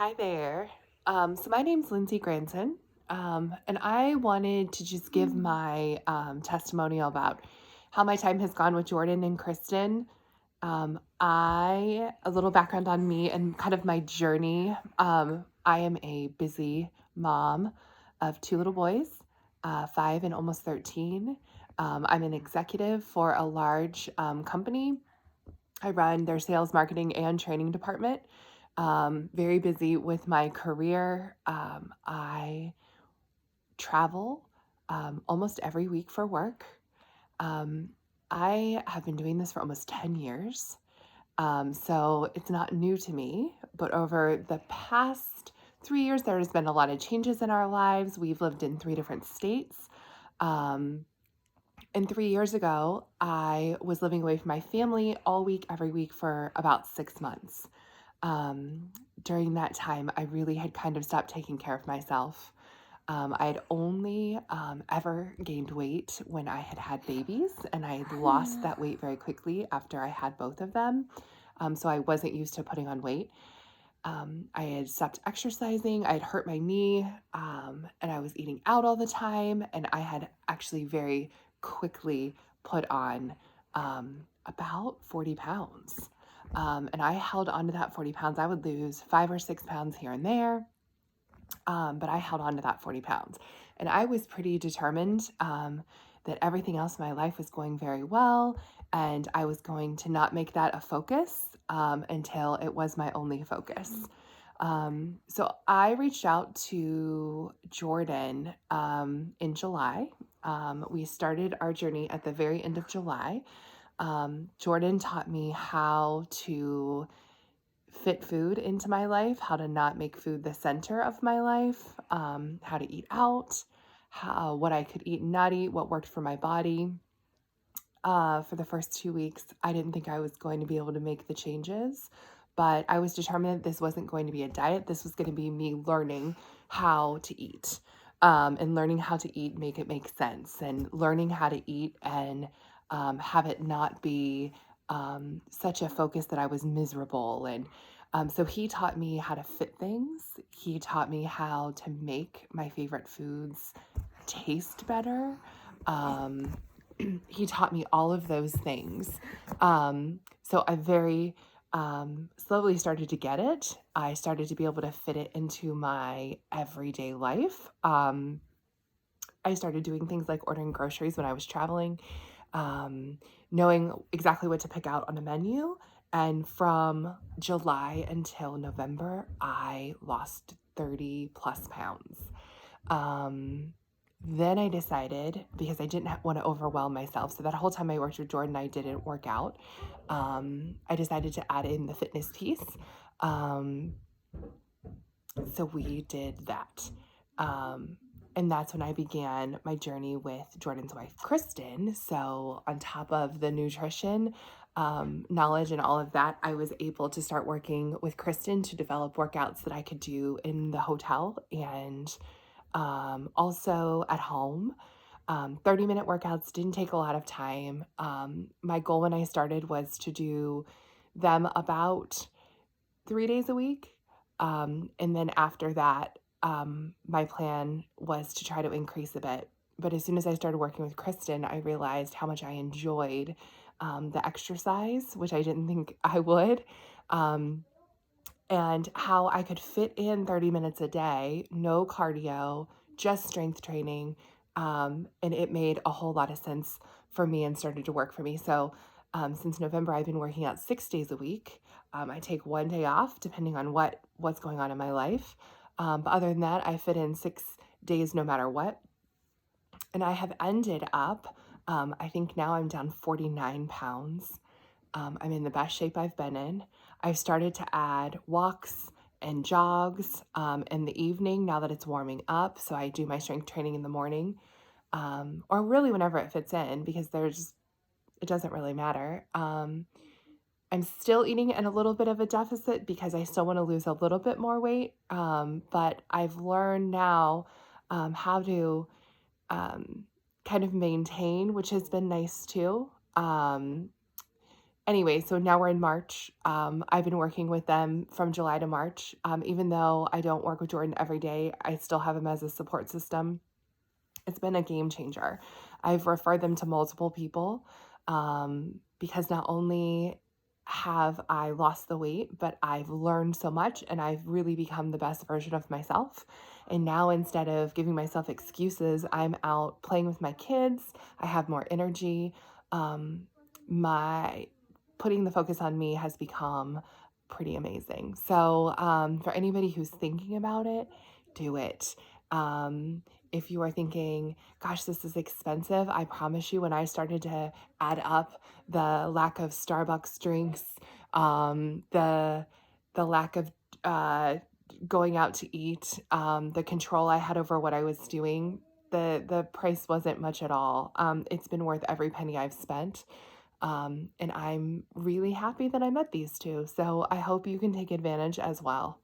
Hi there. So my name's Lindsay Granson, and I wanted to just give my testimonial about how my time has gone with Jordan and Kristen. A little background on me and kind of my journey. I am a busy mom of two little boys, 5 and almost 13. I'm an executive for a large company. I run their sales, marketing, and training department. Very busy with my career. I travel almost every week for work. Um, I have been doing this for almost 10 years. So it's not new to me, but over the past 3 years, there's been a lot of changes in our lives. We've lived in 3 different states. Um, and 3 years ago, I was living away from my family all week, every week for about 6 months. Um, During that time, I really had kind of stopped taking care of myself. I had only ever gained weight when I had had babies, and I had lost that weight very quickly after I had both of them. So I wasn't used to putting on weight. I had stopped exercising, I had hurt my knee, and I was eating out all the time. And I had actually very quickly put on about 40 pounds. And I held on to that 40 pounds. I would lose 5 or 6 pounds here and there, but I held on to that 40 pounds. And I was pretty determined that everything else in my life was going very well, and I was going to not make that a focus until it was my only focus. So I reached out to Jordan in July. We started our journey at the very end of July. Jordan taught me how to fit food into my life, how to not make food the center of my life, how to eat out, what I could eat and not eat, what worked for my body. For the first 2 weeks, I didn't think I was going to be able to make the changes, but I was determined that this wasn't going to be a diet. This was going to be me learning how to eat, and learning how to eat, make it make sense, and learning how to eat and have it not be such a focus that I was miserable. And so he taught me how to fit things. He taught me how to make my favorite foods taste better. Um, he taught me all of those things. So I very slowly started to get it. I started to be able to fit it into my everyday life. I started doing things like ordering groceries when I was traveling, um, knowing exactly what to pick out on a menu. And from July until November, I lost 30 plus pounds. Um, then I decided, because I didn't want to overwhelm myself, so that whole time I worked with Jordan, I didn't work out. I decided to add in the fitness piece. Um, so we did that. Um, and that's when I began my journey with Jordan's wife, Kristen. So, on top of the nutrition knowledge and all of that, I was able to start working with Kristen to develop workouts that I could do in the hotel and also at home. 30-minute workouts didn't take a lot of time. My goal when I started was to do them about 3 days a week. And then after that, my plan was to try to increase a bit. But as soon as I started working with Kristen, I realized how much I enjoyed the exercise, which I didn't think I would, um, and how I could fit in 30 minutes a day, no cardio, just strength training. And it made a whole lot of sense for me and started to work for me. So since November, I've been working out 6 days a week. I take one day off depending on what's going on in my life. But other than that, I fit in 6 days no matter what. And I have ended up, I think now I'm down 49 pounds. I'm in the best shape I've been in. I've started to add walks and jogs in the evening now that it's warming up. So I do my strength training in the morning, or really whenever it fits in, because it doesn't really matter. I'm still eating in a little bit of a deficit because I still want to lose a little bit more weight. But I've learned now how to kind of maintain, which has been nice too. Anyway, so now we're in March. I've been working with them from July to March. Even though I don't work with Jordan every day, I still have him as a support system. It's been a game changer. I've referred them to multiple people because not only have I lost the weight, but I've learned so much and I've really become the best version of myself. And now instead of giving myself excuses, I'm out playing with my kids. I have more energy. My putting the focus on me has become pretty amazing. So, for anybody who's thinking about it, do it. If you are thinking, gosh, this is expensive, I promise you, when I started to add up the lack of Starbucks drinks, the lack of uh, going out to eat, the control I had over what I was doing, the price wasn't much at all. It's been worth every penny I've spent. And I'm really happy that I met these two. So I hope you can take advantage as well.